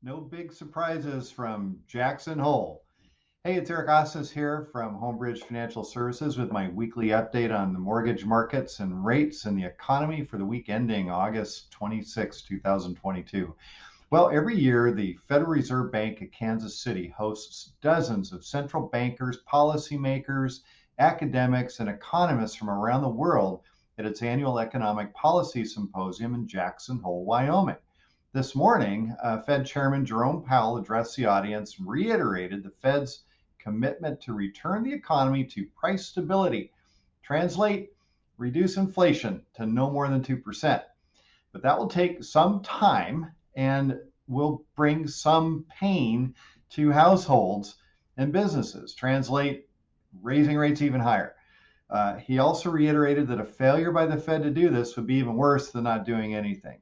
No big surprises from Jackson Hole. Hey, it's Eric Ossis here from Homebridge Financial Services with my weekly update on the mortgage markets and rates and the economy for the week ending August 26, 2022. Well, every year, the Federal Reserve Bank of Kansas City hosts dozens of central bankers, policymakers, academics, and economists from around the world at its annual Economic Policy Symposium in Jackson Hole, Wyoming. This morning, Fed Chairman Jerome Powell addressed the audience and reiterated the Fed's commitment to return the economy to price stability. Translate, reduce inflation to no more than 2%. But that will take some time and will bring some pain to households and businesses. Translate, raising rates even higher. He also reiterated that a failure by the Fed to do this would be even worse than not doing anything.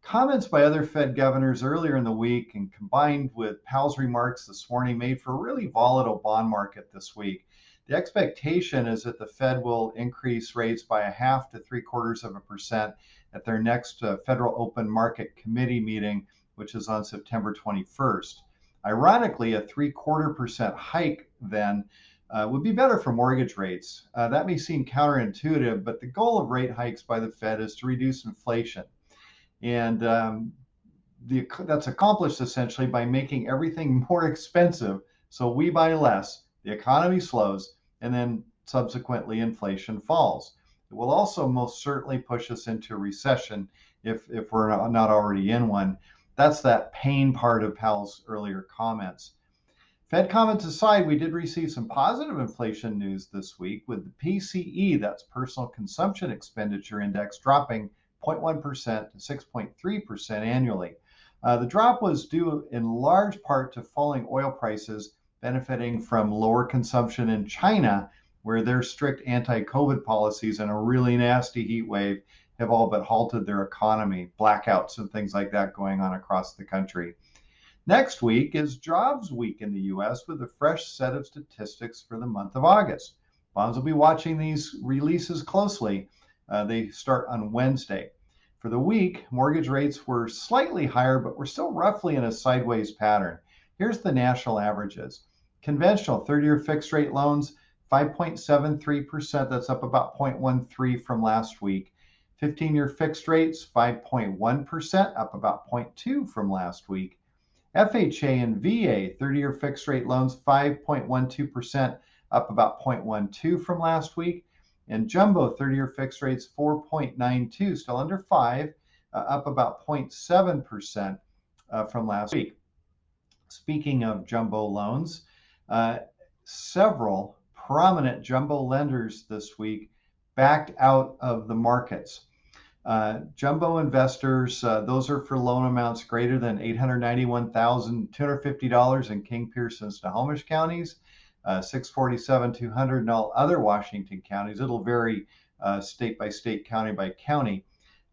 Comments by other Fed governors earlier in the week and combined with Powell's remarks this morning made for a really volatile bond market this week. The expectation is that the Fed will increase rates by a half to three quarters of a percent at their next Federal Open Market Committee meeting, which is on September 21st. Ironically, a three-quarter% hike then would be better for mortgage rates. That may seem counterintuitive, but the goal of rate hikes by the Fed is to reduce inflation. And that's accomplished essentially by making everything more expensive. So we buy less, the economy slows, and then subsequently inflation falls. It will also most certainly push us into a recession if we're not already in one. That's that pain part of Powell's earlier comments. Fed comments aside, we did receive some positive inflation news this week with the PCE, that's personal consumption expenditure index, dropping 0.1% to 6.3% annually. The drop was due in large part to falling oil prices, benefiting from lower consumption in China, where their strict anti COVID policies and a really nasty heat wave have all but halted their economy, blackouts and things like that going on across the country. Next week is Jobs Week in the US with a fresh set of statistics for the month of August. Bonds will be watching these releases closely. They start on Wednesday. For the week, mortgage rates were slightly higher, but we're still roughly in a sideways pattern. Here's the national averages. Conventional 30-year fixed rate loans, 5.73%. That's up about 0.13 from last week. 15-year fixed rates, 5.1%, up about 0.2 from last week. FHA and VA 30-year fixed rate loans, 5.12%, up about 0.12 from last week. And jumbo 30-year fixed rates, 4.92, still under 5, up about 0.7% from last week. Speaking of jumbo loans, several prominent jumbo lenders this week backed out of the markets. Jumbo investors, those are for loan amounts greater than $891,250 in King, Pierce, and Snohomish counties, 647,200 in all other Washington counties. It'll vary state by state, county by county.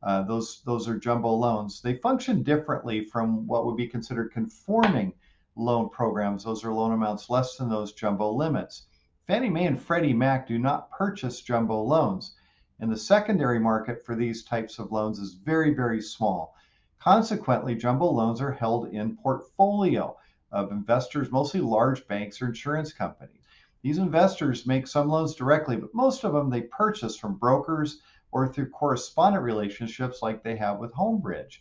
Those are jumbo loans. They function differently from what would be considered conforming loan programs. Those are loan amounts less than those jumbo limits. Fannie Mae and Freddie Mac do not purchase jumbo loans. And the secondary market for these types of loans is very, very small. Consequently, jumbo loans are held in portfolio of investors, mostly large banks or insurance companies. These investors make some loans directly, but most of them they purchase from brokers or through correspondent relationships like they have with Homebridge.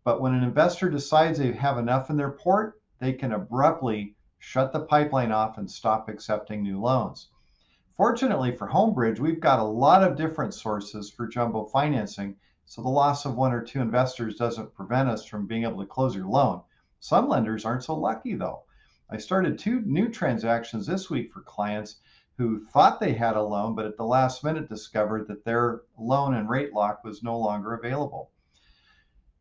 But when an investor decides they have enough in their port, they can abruptly shut the pipeline off and stop accepting new loans. Fortunately for Homebridge, we've got a lot of different sources for jumbo financing, so the loss of one or two investors doesn't prevent us from being able to close your loan. Some lenders aren't so lucky, though. I started two new transactions this week for clients who thought they had a loan, but at the last minute discovered that their loan and rate lock was no longer available.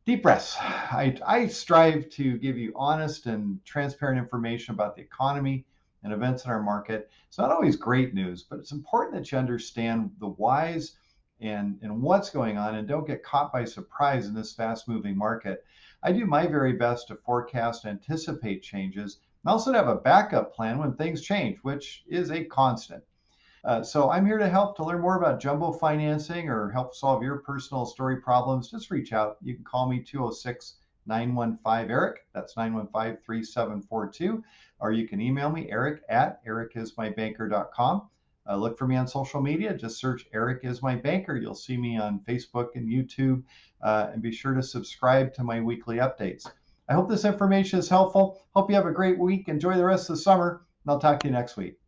Deep breaths. I strive to give you honest and transparent information about the economy and events in our market. It's not always great news, but it's important that you understand the whys and what's going on and don't get caught by surprise in this fast moving market. I do my very best to forecast and anticipate changes and also to have a backup plan when things change, which is a constant. So I'm here to help. To learn more about jumbo financing or help solve your personal story problems, just reach out. You can call me 206 915-ERIC. That's 915-3742. Or you can email me, eric@ericismybanker.com. Look for me on social media. Just search Eric is my banker. You'll see me on Facebook and YouTube. And be sure to subscribe to my weekly updates. I hope this information is helpful. Hope you have a great week. Enjoy the rest of the summer. And I'll talk to you next week.